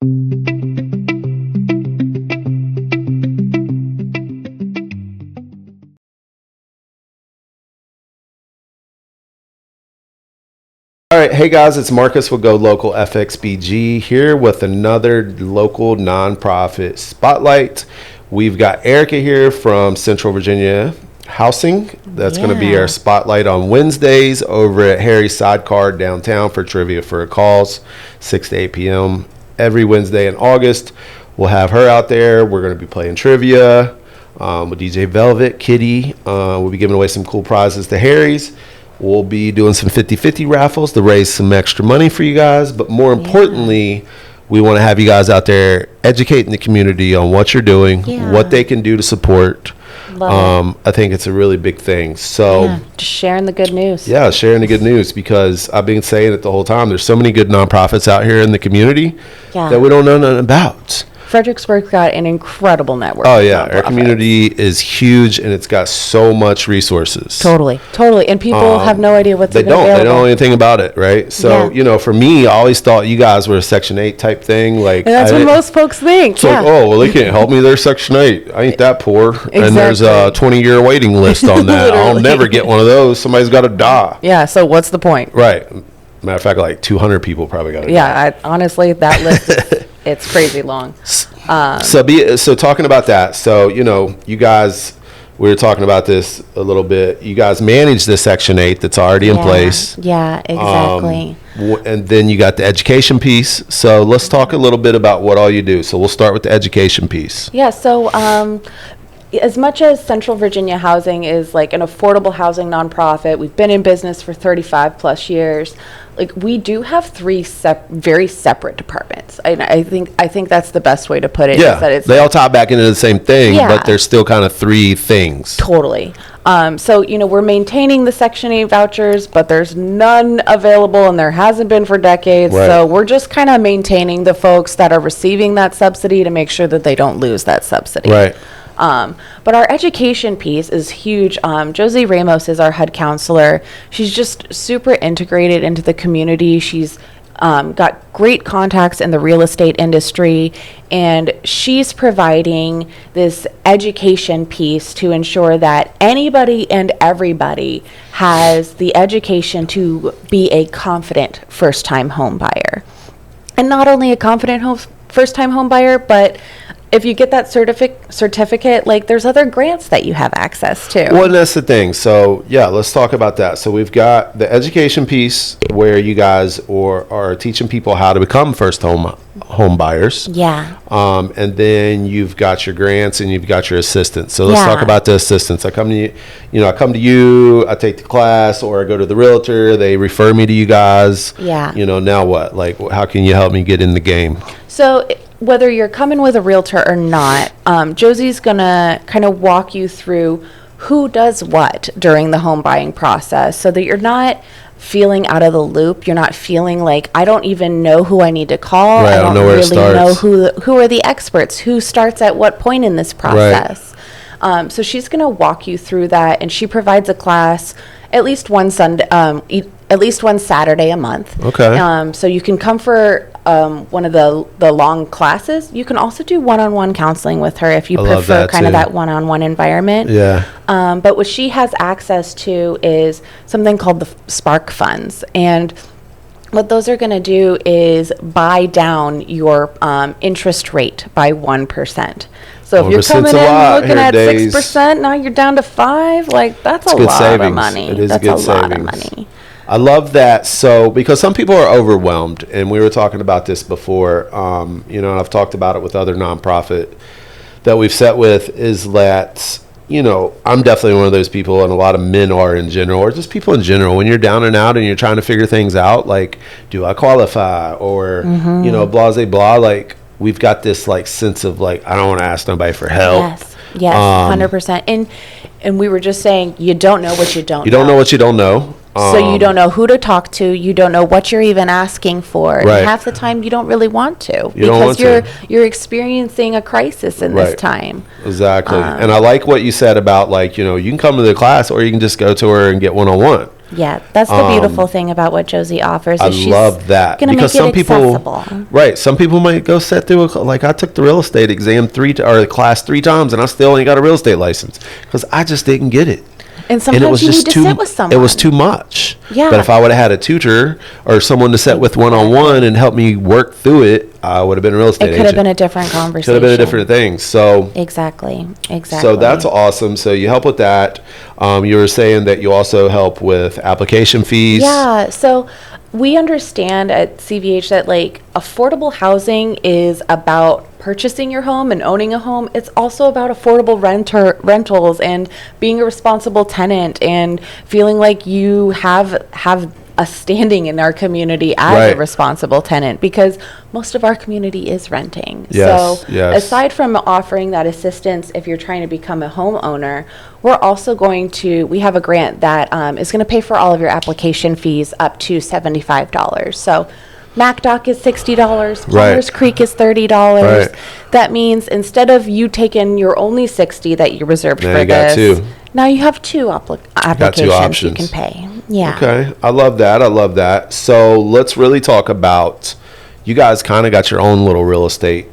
All right, hey guys, it's Marcus with Go Local FXBG here with another local nonprofit spotlight. We've got Erica here from Central Virginia Housing. That's going to be our spotlight on Wednesdays over at Harry's Sidecar downtown for Trivia for Calls, 6 to 8 p.m. every Wednesday in August. We'll have her out there. We're going to be playing trivia with DJ Velvet, Kitty. We'll be giving away some cool prizes to Harry's. We'll be doing some 50-50 raffles to raise some extra money for you guys. But more importantly, we want to have you guys out there educating the community on what you're doing, what they can do to support. I think it's a really big thing. So just sharing the good news. Yeah, sharing the good news, because I've been saying it the whole time. There's so many good nonprofits out here in the community that we don't know nothing about. Fredericksburg got an incredible network. Oh, yeah. Our community is huge, and it's got so much resources. Totally. And people have no idea what's even available. They don't know anything about it, right? So, you know, for me, I always thought you guys were a Section 8 type thing. Like, and that's what most folks think. It's like, oh, well, they can't help me. They're Section 8. I ain't that poor. Exactly. And there's a 20-year waiting list on that. I'll never get one of those. Somebody's got to die. Yeah, so what's the point? Right. Matter of fact, like 200 people probably got to die. Yeah, honestly, that list is it's crazy long. So talking about that, so, you know, you guys, we were talking about this a little bit. You guys manage the Section 8 that's already in place. Yeah, exactly. And then you got the education piece. So let's talk a little bit about what all you do. So we'll start with the education piece. Yeah, so as much as Central Virginia Housing is like an affordable housing nonprofit, we've been in business for 35 plus years. Like, we do have three very separate departments. I think that's the best way to put it. Yeah, is that it's they all tie back into the same thing, but there's still kind of three things. Totally. So, you know, we're maintaining the Section 8 vouchers, but there's none available, and there hasn't been for decades. Right. So we're just kind of maintaining the folks that are receiving that subsidy to make sure that they don't lose that subsidy. Right. But our education piece is huge. Josie Ramos is our HUD counselor. She's just super integrated into the community. She's got great contacts in the real estate industry, and she's providing this education piece to ensure that anybody and everybody has the education to be a confident first-time home buyer. And not only a confident first-time home buyer, but if you get that certificate, like, there's other grants that you have access to. Well, that's the thing. So, yeah, let's talk about that. So we've got the education piece where you guys are teaching people how to become first home buyers. Yeah. And then you've got your grants and you've got your assistance. So let's talk about the assistance. I come to you, I take the class, or I go to the realtor, they refer me to you guys. Yeah. You know, now what? Like, how can you help me get in the game? So whether you're coming with a realtor or not, Josie's going to kind of walk you through who does what during the home buying process, so that you're not feeling out of the loop. You're not feeling like, I don't even know who I need to call. Right, I don't know where really know starts. who are the experts, who starts at what point in this process. Right. So she's going to walk you through that, and she provides a class at least one Sunday, at least one Saturday a month. Okay. So you can come for one of the long classes. You can also do one-on-one counseling with her if you prefer kind of that one-on-one environment. Yeah. But what she has access to is something called the Spark funds, and what those are going to do is buy down your interest rate by 1%. So if you're coming in looking at 6%, now you're down to 5%. Like, that's a lot of money. It is that's good a lot of money. I love that. So, because some people are overwhelmed, and we were talking about this before, you know, and I've talked about it with other nonprofit that we've set with, is that, you know, I'm definitely one of those people, and a lot of men are in general, or just people in general, when you're down and out and you're trying to figure things out, like, do I qualify, or, you know, blah, blah, blah, like, we've got this, like, sense of, like, I don't want to ask nobody for help. Yes, 100%. And we were just saying, you don't know what you don't know. You don't know what you don't know. So you don't know who to talk to. You don't know what you're even asking for. Right. And half the time, you don't really want to. You don't want to. You're experiencing a crisis in this time. Exactly. And I like what you said about, like, you know, you can come to the class, or you can just go to her and get one-on-one. Yeah, that's the beautiful thing about what Josie offers. I Is she's love that gonna because make some it people, accessible. right? Some people might go sit through like I took the real estate exam or class 3 times, and I still ain't got a real estate license because I just didn't get it. And sometimes it was you just need to sit with someone. It was too much. Yeah. But if I would have had a tutor or someone to sit with one-on-one and help me work through it, I would have been a real estate It agent. could have been a different conversation. Could have been a different thing. So Exactly. so that's awesome. So you help with that. You were saying that you also help with application fees. Yeah. So we understand at CVH that like affordable housing is about purchasing your home and owning a home. It's also about affordable rentals and being a responsible tenant and feeling like you have a standing in our community as a responsible tenant, because most of our community is renting. Yes, so yes. aside from offering that assistance if you're trying to become a homeowner, we're also we have a grant that is going to pay for all of your application fees up to $75. So MacDoc is $60, Plumbers Creek is $30. Right. That means instead of you taking your only $60 that you reserved Now for you got this, two. now you have two applications you options. can pay. Yeah. Okay. I love that. So let's really talk about, you guys kind of got your own little real estate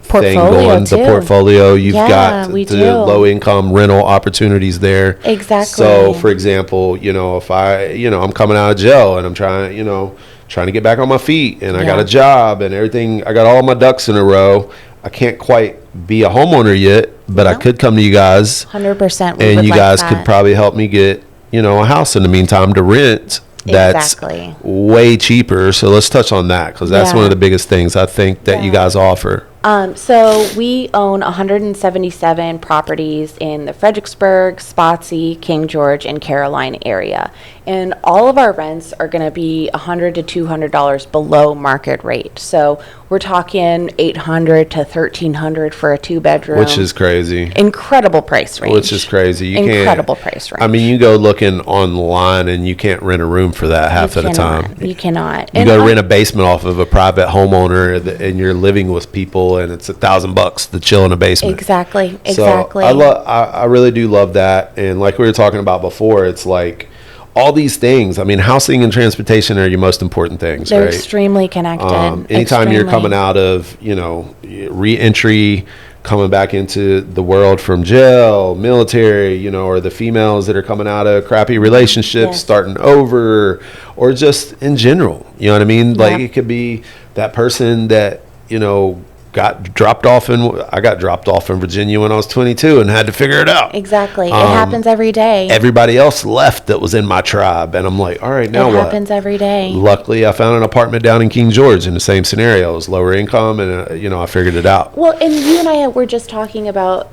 thing going. Too. The portfolio, you've got we the do. low income rental opportunities there. Exactly. So for example, if I'm coming out of jail and I'm trying to get back on my feet and I got a job and everything, I got all my ducks in a row. I can't quite be a homeowner yet, but I could come to you guys 100%. and you guys could probably help me get, a house in the meantime to rent. That's way cheaper. So let's touch on that, because that's one of the biggest things I think that you guys offer. So we own 177 properties in the Fredericksburg, Spotsylvania, King George, and Caroline area. And all of our rents are going to be $100 to $200 below market rate. So we're talking $800 to $1,300 for a 2-bedroom. Which is crazy. Incredible price range. Which is crazy. Incredible price range. I mean, you go looking online and you can't rent a room for that half of the time. You cannot. You go rent a basement off of a private homeowner and you're living with people and it's $1,000 to chill in a basement. Exactly. So I really do love that. And like we were talking about before, it's like all these things. I mean, housing and transportation are your most important things. They're right? extremely connected. Anytime you're coming out of, re-entry, coming back into the world from jail, military, or the females that are coming out of crappy relationships, starting over, or just in general, you know what I mean? Like it could be that person that, I got dropped off in Virginia when I was 22 and had to figure it out. Exactly. It happens every day. Everybody else left that was in my tribe. And I'm like, all right, now what? It happens every day. Luckily, I found an apartment down in King George in the same scenario. It was lower income and, I figured it out. Well, and you and I were just talking about,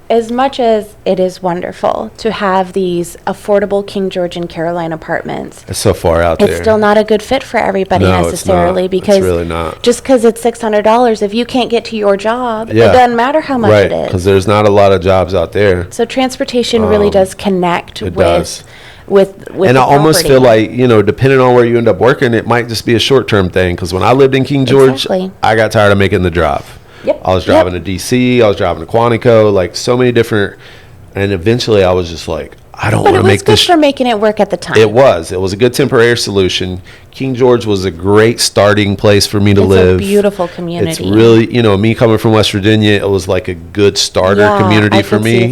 as much as it is wonderful to have these affordable King George and Caroline apartments, it's so far out there. It's still not a good fit for everybody necessarily, because it's really not. Just because it's $600, if you can't get to your job, it doesn't matter how much it is. Because there's not a lot of jobs out there. So transportation really does connect with and I almost feel like, depending on where you end up working, it might just be a short-term thing. Because when I lived in King George, I got tired of making the drive. Yep. I was driving to DC. I was driving to Quantico, like so many different. And eventually I was just like, I don't want to make this. But it was good for making it work at the time. It was a good temporary solution. King George was a great starting place for me to live. It's a beautiful community. It's really, me coming from West Virginia, it was like a good starter community for me.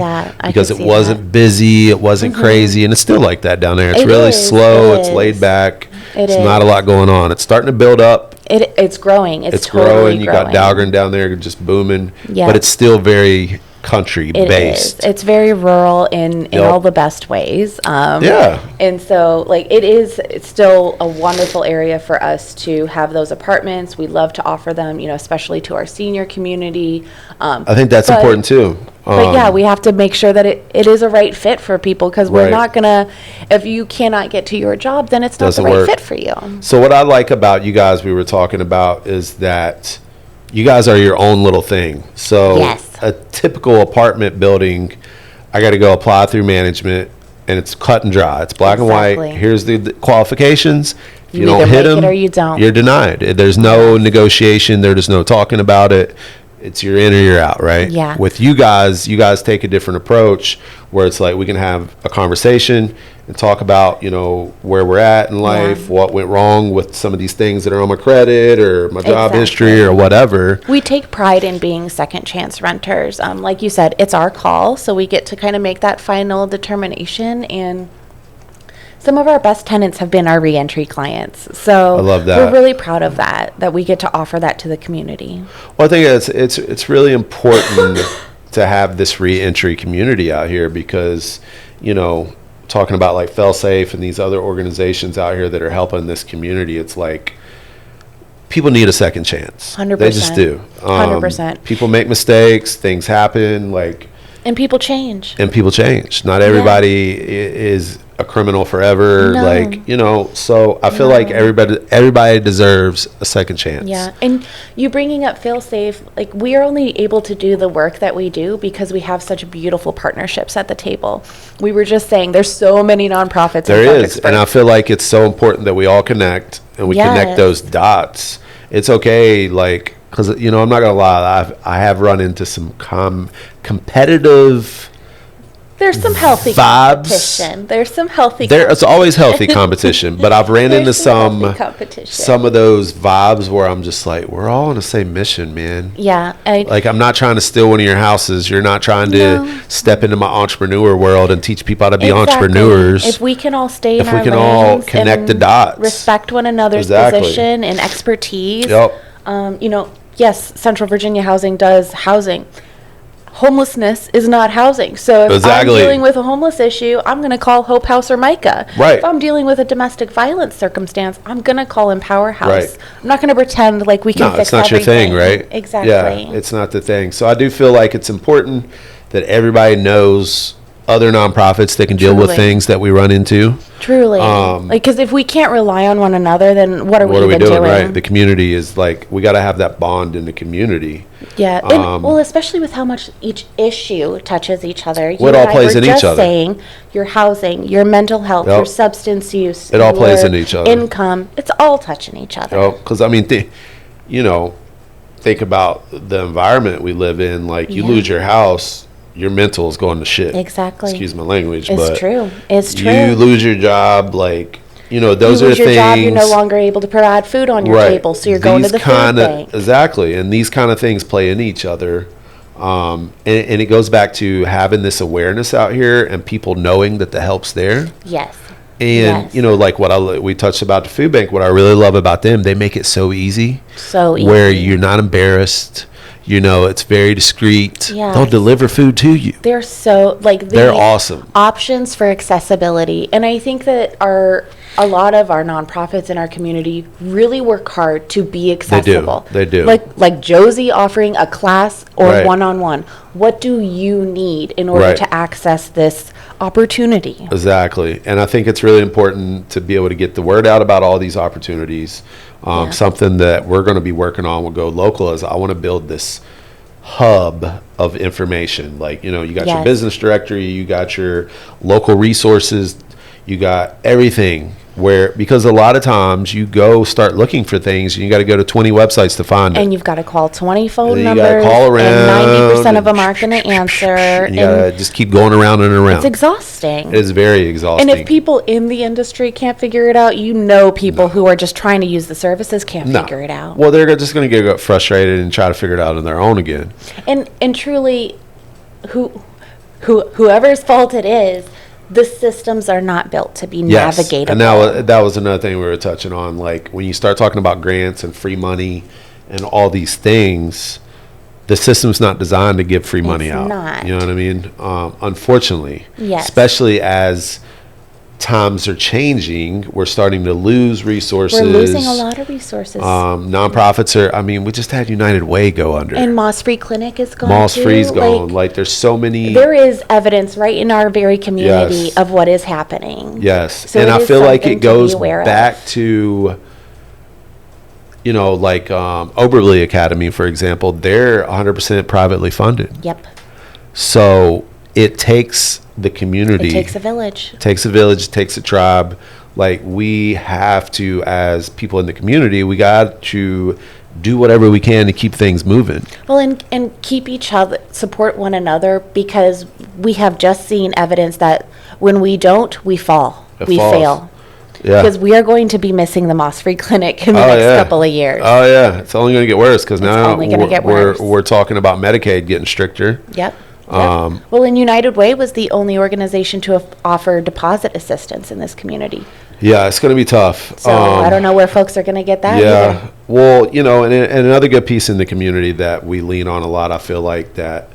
Because it wasn't busy, it wasn't crazy, and it's still like that down there. It's really slow, it's laid back. There's not a lot going on. It's starting to build up. It's growing. It's totally growing. You got Dahlgren down there just booming. Yeah. But it's still very country based. It's very rural in all the best ways. And so it's still a wonderful area for us to have those apartments. We love to offer them, especially to our senior community. I think that's important too. But we have to make sure that it is a right fit for people, because we're not gonna, if you cannot get to your job, then it's not the right fit for you. So what I like about you guys, we were talking about, is that you guys are your own little thing. So a typical apartment building, I got to go apply through management, and it's cut and dry. It's black and white. Here's the qualifications. If you don't hit them, or you don't. You're denied. There's no negotiation. There's no talking about it. It's you're in or you're out, right? Yeah. With you guys take a different approach, where it's like we can have a conversation. and talk about, you know, where we're at in life, what went wrong with some of these things that are on my credit or my job history or whatever. We take pride in being second chance renters. Like you said, it's our call, so we get to kind of make that final determination. And some of our best tenants have been our reentry clients. So I love that. We're really proud of that we get to offer that to the community. Well, I think it's really important to have this reentry community out here because, you know, talking about like FailSafe and these other organizations out here that are helping this community, it's like people need a second chance. 100%. They just do. 100%. People make mistakes, things happen, like, and people change. Not everybody is a criminal forever. No. Like, you know, so I feel like everybody deserves a second chance. Yeah. And you bringing up FailSafe, like we are only able to do the work that we do because we have such beautiful partnerships at the table. We were just saying there's so many nonprofits in There is. Fredericksburg. And I feel like it's so important that we all connect and we connect those dots. It's okay, like, because, you know, I'm not going to lie, I have run into some competitive There's some healthy vibes. competition. There's some healthy It's always healthy competition, but I've ran into There's some healthy some competition. of those vibes where I'm just like, we're all on the same mission, man. Yeah. Like, I'm not trying to steal one of your houses. You're not trying to step into my entrepreneur world and teach people how to be entrepreneurs. If we can all stay in If our we can all lanes connect and the dots. respect one another's Exactly. position and expertise. Yep. You know, yes, Central Virginia Housing does housing. Homelessness is not housing. So if Exactly. I'm dealing with a homeless issue, I'm going to call Hope House or Micah. Right. If I'm dealing with a domestic violence circumstance, I'm going to call Empower House. Right. I'm not going to pretend like we can No, fix it's not everything. your thing, right? Exactly. Yeah, it's not the thing. So I do feel like it's important that everybody knows other nonprofits that can deal with Truly. things that we run into. Truly. Because if we can't rely on one another, then what are we What are we even doing, right? The community is like, we got to have that bond in the community. Yeah, and, well, especially with how much each issue touches each other. You Well, it all and I plays were in each just other. saying your housing, your mental health, Yep. your substance use, It all plays your into each other. income. It's all touching each other. Because, I mean, you know, think about the environment we live in. Like, you lose your house, your mental is going to shit. Exactly. Excuse my language, It's but true. It's true. you lose your job, like, you know, those you are lose your things. job, you're no longer able to provide food on your table, so you're going to the food bank. Exactly, and these kind of things play in each other. And it goes back to having this awareness out here and people knowing that the help's there. Yes. And, Yes. you know, like we touched about the food bank, what I really love about them, they make it so easy. So easy. Where you're not embarrassed. You know, it's very discreet. Yes. They'll deliver food to you. They're so, like, They're awesome. Options for accessibility. And I think that a lot of our nonprofits in our community really work hard to be accessible. They do. Like Josie offering a class or Right. one-on-one. What do you need in order Right. to access this opportunity? Exactly. And I think it's really important to be able to get the word out about all these opportunities. Something that we're going to be working on with Go Local is I want to build this hub of information. Like, you know, you got your Yes. business directory, you got your local resources, you got everything. Because a lot of times you go start looking for things and you got to go to 20 websites to find it. And you've got to call 20 phone And then you numbers. gotta call around and 90% of and them aren't going to answer. And you got to just keep going around and around. It's exhausting. It is very exhausting. And if people in the industry can't figure it out, you know people who are just trying to use the services can't figure it out. Well, they're just going to get frustrated and try to figure it out on their own again. And truly, whoever's fault it is, the systems are not built to be navigatable. And that was another thing we were touching on. Like, when you start talking about grants and free money and all these things, the system's not designed to give free money out. Not. You know what I mean? Unfortunately. Yes. Especially as times are changing, we're starting to lose resources. We're losing a lot of resources. Nonprofits we just had United Way go under. And Moss Free Clinic is gone. Moss Free's too. gone. Like, there's so many. There is evidence right in our very community Yes. of what is happening. Yes. So and it I is feel like something it to be goes aware of. back to, you know, like Oberly Academy, for example, they're 100% privately funded. Yep. So it takes the community. It takes a village. It takes a village, it takes a tribe. Like, we have to, as people in the community, we got to do whatever we can to keep things moving. Well, and keep each other, support one another, because we have just seen evidence that when we don't, we fall. We falls. fail. Yeah. Because we are going to be missing the Moss-Free Clinic in the next couple of years. Oh, yeah. It's only going to get worse because now only gonna get worse. we're talking about Medicaid getting stricter. Yep. Well, and United Way was the only organization to offer deposit assistance in this community. Yeah, it's going to be tough. So I don't know where folks are going to get that either. Well, you know, and another good piece in the community that we lean on a lot, I feel like that,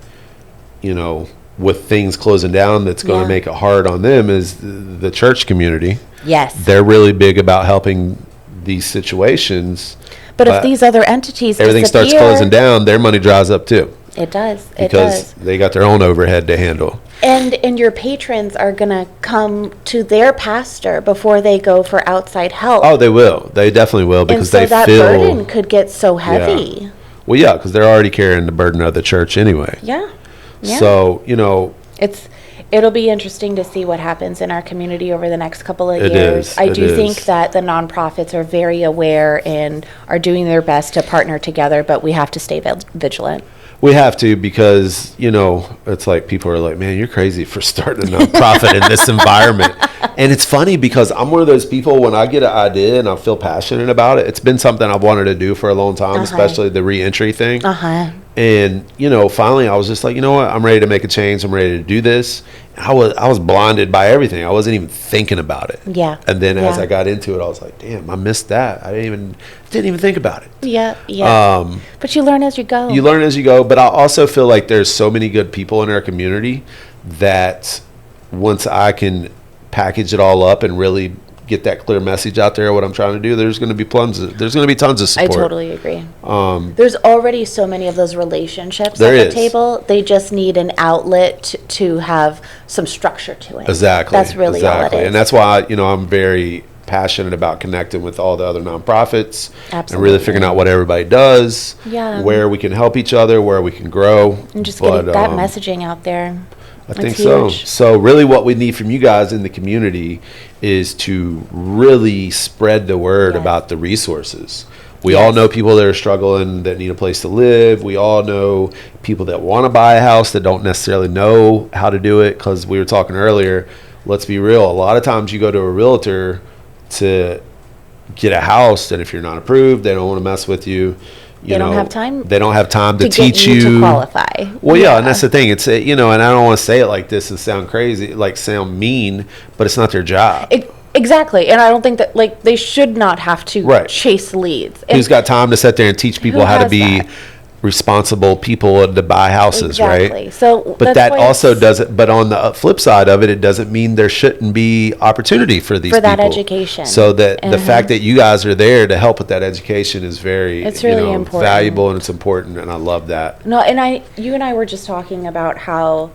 you know, with things closing down, that's going to make it hard on them is the church community. Yes. They're really big about helping these situations. But if these other entities everything starts closing down, their money dries up too. It does. Because they got their own overhead to handle. And your patrons are going to come to their pastor before they go for outside help. Oh, they will. They definitely will because and so they feel that burden could get so heavy. Yeah. Well, yeah, because they're already carrying the burden of the church anyway. Yeah. So, you know, it'll be interesting to see what happens in our community over the next couple of years. I do think that the nonprofits are very aware and are doing their best to partner together, but we have to stay vigilant. We have to because, you know, it's like people are like, man, you're crazy for starting a nonprofit in this environment. And it's funny because I'm one of those people, when I get an idea and I feel passionate about it, it's been something I've wanted to do for a long time, especially the reentry thing. And, you know, finally I was just like, you know what, I'm ready to make a change. I'm ready to do this. I was blinded by everything. I wasn't even thinking about it. Yeah. And then as I got into it, I was like, damn, I missed that. I didn't even think about it. Yeah. But you learn as you go. You learn as you go. But I also feel like there's so many good people in our community that once I can package it all up and really get that clear message out there, what I'm trying to do, there's going to be tons of support. I totally agree. There's already so many of those relationships at the table. They just need an outlet to have some structure to it. Exactly. That's really all it is. And that's why, you know, I'm very passionate about connecting with all the other nonprofits. Absolutely. And really figuring out what everybody does, where we can help each other, where we can grow. And just getting that messaging out there. I think so. So really what we need from you guys in the community is to really spread the word about the resources. We all know people that are struggling, that need a place to live. We all know people that want to buy a house that don't necessarily know how to do it, because we were talking earlier, let's be real, a lot of times you go to a realtor to get a house, and if you're not approved, they don't want to mess with you. They don't have time. They don't have time to teach you you to qualify. Well, yeah, and that's the thing. It's you know, and I don't want to say it like this and sound crazy, like sound mean, but it's not their job. Exactly, and I don't think that they should not have to chase leads. Who's got time to sit there and teach people how to be responsible people and to buy houses, right? So, but that also doesn't. But on the flip side of it, it doesn't mean there shouldn't be opportunity for these people. For that education. So that the fact that you guys are there to help with that education is very, it's really important, valuable, and it's important, and I love that. No, and you and I were just talking about how,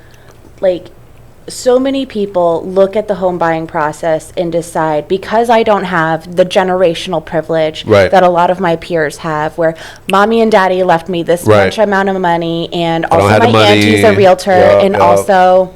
so many people look at the home buying process and decide, because I don't have the generational privilege that a lot of my peers have, where mommy and daddy left me this much amount of money, and also my auntie's a realtor, and also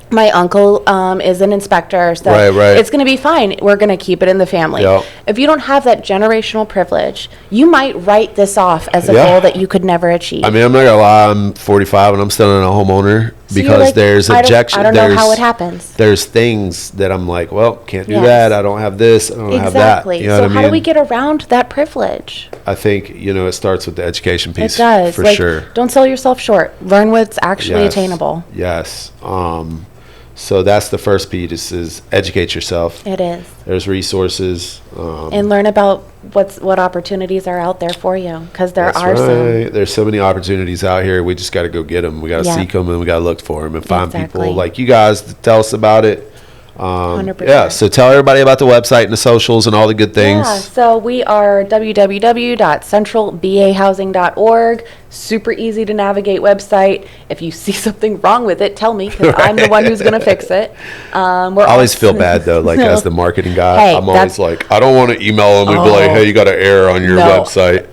my uncle is an inspector, so it's going to be fine. We're going to keep it in the family. If you don't have that generational privilege, you might write this off as a goal that you could never achieve. I mean, I'm not going to lie, I'm 45 and I'm still not a homeowner because there's objection. I don't know how it happens. There's things that I'm like, well, can't do that. I don't have this. I don't have that. You know so what I mean? How do we get around that privilege? I think, it starts with the education piece. It does. For sure. Don't sell yourself short. Learn what's actually attainable. Yes. So that's the first piece is educate yourself. It is. There's resources. And learn about what opportunities are out there for you, because there are some. There's so many opportunities out here. We just got to go get them. We got to seek them, and we got to look for them and find people like you guys to tell us about it. 100%. Yeah, so tell everybody about the website and the socials and all the good things. Yeah, so we are www.centralbahousing.org. Super easy to navigate website. If you see something wrong with it, tell me, because I'm the one who's going to fix it. I always feel bad, though, as the marketing guy. I'm always like, I don't want to email them and be like, hey, you got an error on your website.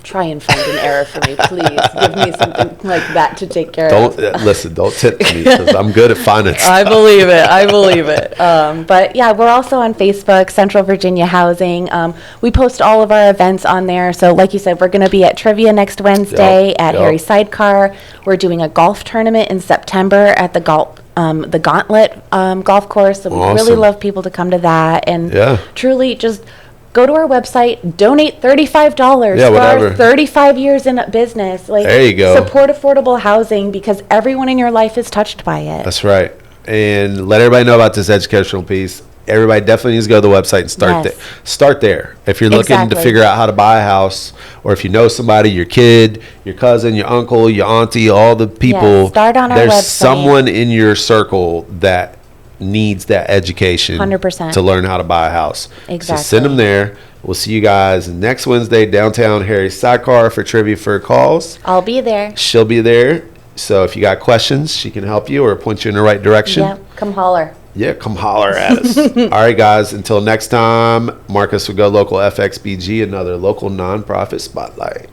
Try and find an error for me, please. Give me something like that to take care of. Listen, don't tip me, because I'm good at finding stuff. I believe it. But yeah, we're also on Facebook, Central Virginia Housing. We post all of our events on there. So like you said, we're going to be at Trivia next Wednesday at Harry Sidecar. We're doing a golf tournament in September at the the Gauntlet golf course. So we really Awesome. love people to come to that. And Yeah. truly just go to our website, donate $35 Yeah, for whatever. our 35 years in business. Like, There you go. support affordable housing because everyone in your life is touched by it. That's right. And let everybody know about this educational piece. Everybody definitely needs to go to the website and start Yes. there. Start there. If you're looking to Exactly. figure out how to buy a house, or if you know somebody, your kid, your cousin, your uncle, your auntie, all the people, Yes, start on our there's website. someone in your circle that needs that education 100%. to learn how to buy a house. So Exactly. send them there. We'll see you guys next Wednesday, downtown Harry's Sidecar for Trivia for Calls. I'll be there. She'll be there. So if you got questions, she can help you or point you in the right direction. Yeah, come holler. Yeah, come holler at us. All right, guys. Until next time, Marcus will go local FXBG, another local nonprofit spotlight.